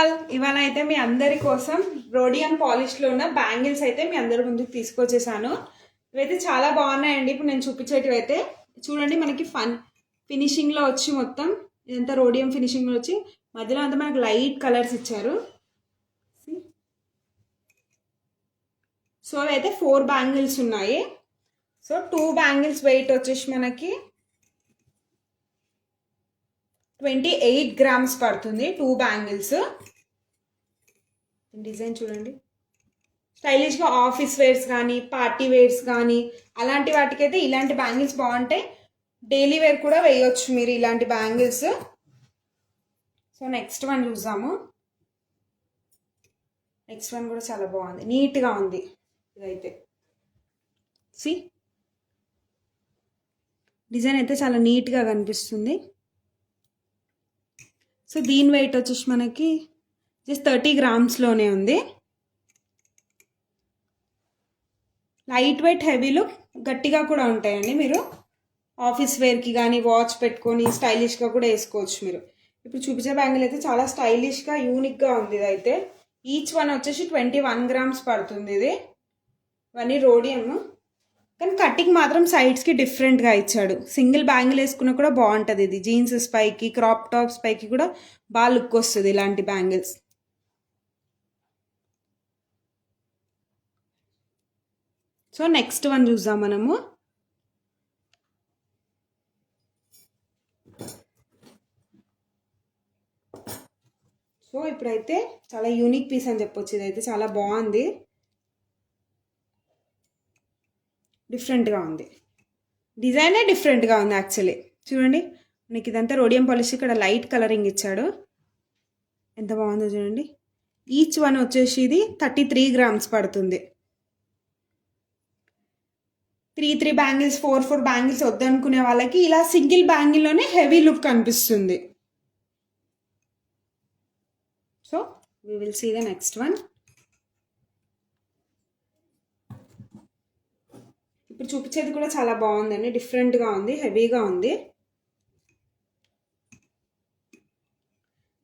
All, ఇవాళ అయితే మీ అందరి కోసం రోడియం పాలిష్లో ఉన్న బ్యాంగిల్స్ అయితే మీ అందరి ముందుకు తీసుకొచ్చేసాను. ఇవైతే చాలా బాగున్నాయండి. ఇప్పుడు నేను చూపించేటివి అయితే చూడండి, మనకి ఫినిషింగ్లో వచ్చి మొత్తం ఇదంతా రోడియం ఫినిషింగ్లో వచ్చి మధ్యలో అంతా మనకు లైట్ కలర్స్ ఇచ్చారు. సో అయితే 4 బ్యాంగిల్స్ ఉన్నాయి. సో 2 బ్యాంగిల్స్ వెయిట్ వచ్చేసి మనకి 28 గ్రామ్స్ పడుతుంది. 2 బ్యాంగిల్స్. డిజైన్ చూడండి, స్టైలిష్గా ఆఫీస్ వేర్స్ కానీ పార్టీ వేర్స్ కానీ అలాంటి వాటికైతే ఇలాంటి బ్యాంగిల్స్ బాగుంటాయి. డైలీ వేర్ కూడా వేయొచ్చు మీరు ఇలాంటి బ్యాంగిల్స్. సో నెక్స్ట్ వన్ చూద్దాము. నెక్స్ట్ వన్ కూడా చాలా బాగుంది, నీట్గా ఉంది. ఇదైతే డిజైన్ అయితే చాలా నీట్గా కనిపిస్తుంది. సో దీని వెయిట్ వచ్చేసి మనకి జస్ట్ 30 గ్రామ్స్లోనే ఉంది. లైట్ వెయిట్, హెవీ లుక్, గట్టిగా కూడా ఉంటాయండి. మీరు ఆఫీస్ వేర్కి కానీ వాచ్ పెట్టుకొని స్టైలిష్గా కూడా వేసుకోవచ్చు మీరు. ఇప్పుడు చూపించే బ్యాంగిల్ అయితే చాలా స్టైలిష్గా యూనిక్గా ఉంది. ఇదైతే ఈచ్ వన్ వచ్చేసి 21 గ్రామ్స్ పడుతుంది. ఇది ఇవన్నీ రోడియం, కానీ కటింగ్ మాత్రం సైడ్స్కి డిఫరెంట్గా ఇచ్చాడు. సింగిల్ బ్యాంగిల్ వేసుకున్నా కూడా బాగుంటుంది. ఇది జీన్స్ పైకి, క్రాప్ టాప్స్ పైకి కూడా బాగా లుక్ వస్తుంది ఇలాంటి బ్యాంగిల్స్. సో నెక్స్ట్ వన్ చూద్దాం మనము. సో ఇప్పుడైతే చాలా యూనిక్ పీస్ అని చెప్పొచ్చు. ఇదైతే చాలా బాగుంది, డిఫరెంట్గా ఉంది. డిజైనే డిఫరెంట్గా ఉంది యాక్చువల్లీ. చూడండి, మనకి ఇదంతా రోడియం పాలిష్, ఇక్కడ లైట్ కలరింగ్ ఇచ్చాడు. ఎంత బాగుందో చూడండి. ఈచ్ వన్ వచ్చేసి ఇది 33 గ్రామ్స్ పడుతుంది. 3 బ్యాంగిల్స్, 4 బ్యాంగిల్స్ వద్దనుకునే వాళ్ళకి ఇలా సింగిల్ బ్యాంగిల్లోనే హెవీ లుక్ కనిపిస్తుంది. So we will see the next one. ఇప్పుడు చూపించేది కూడా చాలా బాగుందండి, డిఫరెంట్గా ఉంది, హెవీగా ఉంది.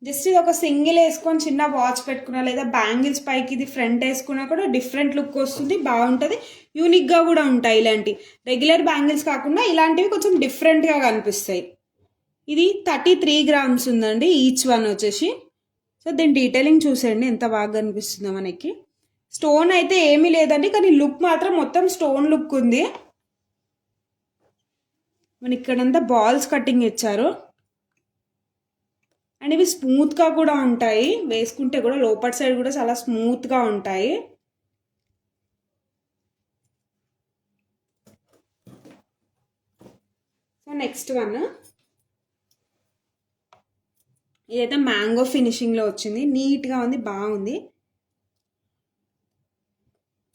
జస్ట్ ఇది ఒక సింగిల్ వేసుకొని చిన్న వాచ్ పెట్టుకున్నా లేదా బ్యాంగిల్స్ పైకి ఇది ఫ్రంట్ వేసుకున్నా కూడా డిఫరెంట్ లుక్ వస్తుంది, బాగుంటుంది, యూనిక్గా కూడా ఉంటాయి. ఇలాంటి రెగ్యులర్ బ్యాంగిల్స్ కాకుండా ఇలాంటివి కొంచెం డిఫరెంట్గా కనిపిస్తాయి. ఇది 33 గ్రామ్స్ ఉందండి ఈచ్ వన్ వచ్చేసి. సో దీని డీటెయిలింగ్ చూసేయండి ఎంత బాగా కనిపిస్తుందో మనకి. స్టోన్ అయితే ఏమీ లేదండి, కానీ లుక్ మాత్రం మొత్తం స్టోన్ లుక్ ఉంది. మన ఇక్కడంతా బాల్స్ కటింగ్ ఇచ్చారు. అండ్ ఇవి స్మూత్గా కూడా ఉంటాయి, వేసుకుంటే కూడా లోపల సైడ్ కూడా చాలా స్మూత్గా ఉంటాయి. సో నెక్స్ట్ వన్, ఇదైతే మ్యాంగో ఫినిషింగ్లో వచ్చింది, నీట్గా ఉంది, బాగుంది.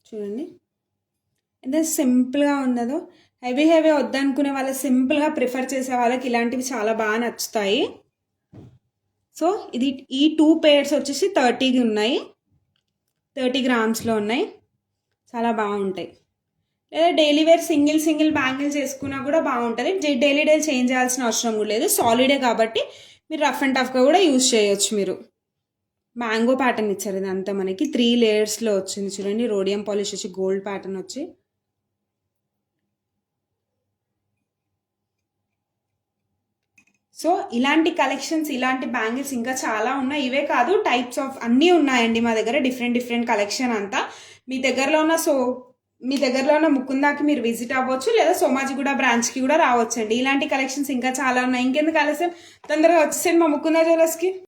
చూడండి ఎంత సింపుల్గా ఉన్నదో. హెవీ వద్దనుకునే వాళ్ళు, సింపుల్గా ప్రిఫర్ చేసే వాళ్ళకి ఇలాంటివి చాలా బాగా నచ్చుతాయి. సో ఇది ఈ 2 పేర్స్ వచ్చేసి 30 ఉన్నాయి, 30 గ్రామ్స్లో ఉన్నాయి, చాలా బాగుంటాయి. లేదా డైలీ వేర్ సింగిల్ బ్యాంగిల్స్ వేసుకున్నా కూడా బాగుంటుంది. డైలీ చేంజ్ చేయాల్సిన అవసరం కూడా లేదు, సాలిడే కాబట్టి మీరు రఫ్ అండ్ టఫ్గా కూడా యూజ్ చేయొచ్చు. మీరు మ్యాంగో ప్యాటర్న్ ఇచ్చారు. ఇదంతా మనకి 3 లేయర్స్లో వచ్చింది. చూడండి, రోడియం పాలిష్ వచ్చి గోల్డ్ ప్యాటర్న్ వచ్చి. సో ఇలాంటి కలెక్షన్స్, ఇలాంటి బ్యాంగిల్స్ ఇంకా చాలా ఉన్నాయి. ఇవే కాదు, టైప్స్ ఆఫ్ అన్నీ ఉన్నాయండి మా దగ్గర, డిఫరెంట్ కలెక్షన్ అంతా. మీ దగ్గరలో ఉన్న ముకుందాకి మీరు విజిట్ అవ్వచ్చు, లేదా సోమాజిగూడ బ్రాంచ్కి కూడా రావచ్చండి. ఇలాంటి కలెక్షన్స్ ఇంకా చాలా ఉన్నాయి. ఇంకెందుకు ఆలస్యం, తొందరగా వచ్చేసేయండి మా ముకుందా జ్యువెలర్స్కి.